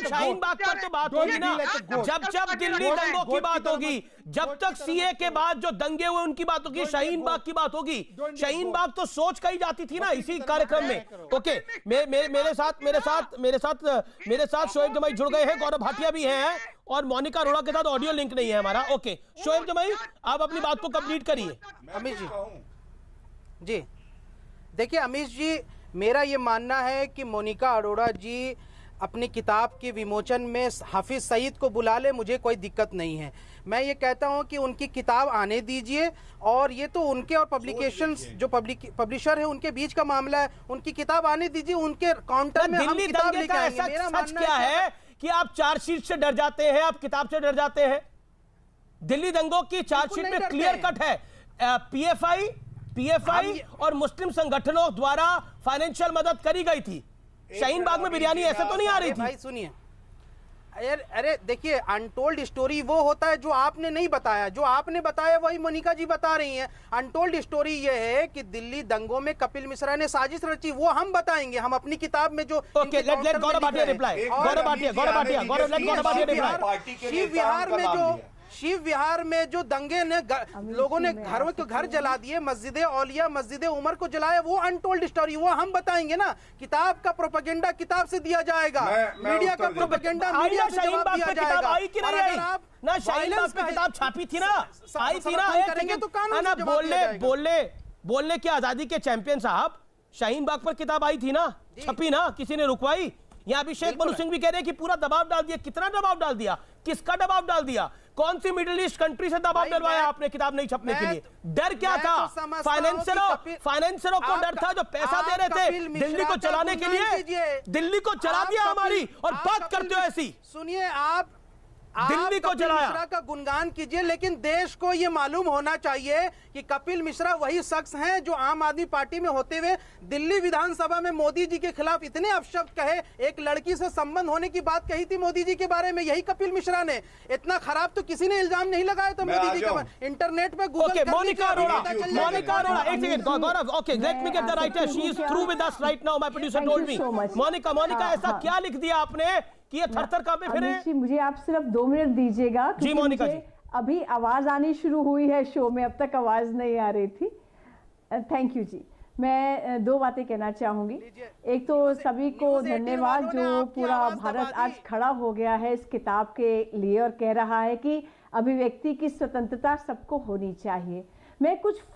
शाहीन बाग पर तो बात होगी ना, जब जब दिल्ली दंगों की बात होगी, जब तक सीए के बाद जो दंगे हुए उनकी बात होगी, शाहीन बाग की बात होगी। शाहीन बाग तो सोच कही जाती थी ना इसी कार्यक्रम में। ओके, मेरे साथ शोएब जमाई जुड़ गए हैं, गौरव भाटिया भी हैं और मोनिका अरोड़ा के साथ ऑडियो लिंक नहीं है हमारा। ओके शोएब जमाई, आप अपनी बात को कंप्लीट करिए। अमीश जी, देखिए अमीश जी, मेरा ये मानना है कि मोनिका अरोड़ा जी अपनी किताब के विमोचन में हाफिज सईद को बुला ले, मुझे कोई दिक्कत नहीं है। मैं ये कहता हूं कि उनकी किताब आने दीजिए, और ये तो उनके और पब्लिकेशंस जो पब्लिशर है उनके बीच का मामला है। उनकी किताब आने दीजिए, उनके काउंटर में हम किताब लेके आएंगे। मेरा मानना क्या है कि आप चार्जशीट से डर जाते हैं, आप किताब से डर जाते हैं। दिल्ली दंगों की चार्जशीट में क्लियर कट है, पीएफआई और मुस्लिम संगठनों द्वारा फाइनेंशियल मदद करी गई थी। शाहीन बाग में बिरयानी ऐसे तो नहीं आ रही थी। भाई सुनिए, अरे देखिए, अनटोल्ड स्टोरी वो होता है जो आपने नहीं बताया, जो आपने बताया वही मोनिका जी बता रही हैं। अनटोल्ड स्टोरी ये है कि दिल्ली दंगों में कपिल मिश्रा ने साजिश रची, वो हम बताएंगे। हम अपनी किताब में जो okay, late Gaurav Bhatia reply. Shiv विहार में जो दंगे ने लोगों ने घरों के घर जला दिए, मस्जिद औलिया, मस्जिद उमर को जलाया, वो अनटोल्ड स्टोरी, वो हम बताएंगे ना। किताब का प्रोपेगेंडा किताब से दिया जाएगा, मीडिया का प्रोपेगेंडा मीडिया से जवाब दिया जाएगा। आई कि नहीं आई ना, शाहीन बाग पे किताब छापी थी ना, आई थी ना, करेंगे तो कानून से जवाब दिया जाएगा। बोलने की आजादी के चैंपियन साहब, शाहीन बाग पर किताब आई थी ना, छपी ना, किसी ने रुकवाई? यहाँ अभिषेक मनु सिंह भी कह रहे हैं कि पूरा दबाव डाल दिया। कितना दबाव डाल दिया, किसका दबाव डाल दिया? कौन सी मिडिल ईस्ट कंट्री से दबाव डलवाया आपने किताब नहीं छपने के लिए? डर क्या था? फाइनेंसरों को डर था जो पैसा दे रहे थे दिल्ली को चलाने के लिए। दिल्ली को चला दिया हमारी, और बात करते हो ऐसी। सुनिए, आप दिल्ली को कपिल मिश्रा का गुणगान कीजिए, लेकिन देश को यह मालूम होना चाहिए कि कपिल मिश्रा वही शख्स हैं जो आम आदमी पार्टी में होते हुए दिल्ली विधानसभा में मोदी जी के खिलाफ इतने अपशब्द कहे। एक लड़की से संबंध होने की बात कही थी मोदी जी के बारे में, यही कपिल मिश्रा ने। इतना खराब तो किसी ने इल्जाम नहीं लगाया था मोदी जी के। इंटरनेट पे गूगल मोनिका अरोड़ा, एक second Gaurav, okay let me get the writer, she is through with us right now, my producer told me. Monica ऐसा क्या लिख दिया आपने कि ये थर-थर कांपे फिरे? मुझे आप सिर्फ 2 मिनट दीजिएगा, जी मोनिका जी। अभी आवाज आनी शुरू हुई है शो में, अब तक आवाज नहीं आ रही थी। थैंक यू जी। मैं 2 बातें कहना चाहूंगी। एक तो सभी को धन्यवाद, जो पूरा भारत आज खड़ा हो गया है इस किताब के लिए और कह रहा है कि अभिव्यक्ति की स्वतंत्रता सबको होनी चाहिए। मैं कुछ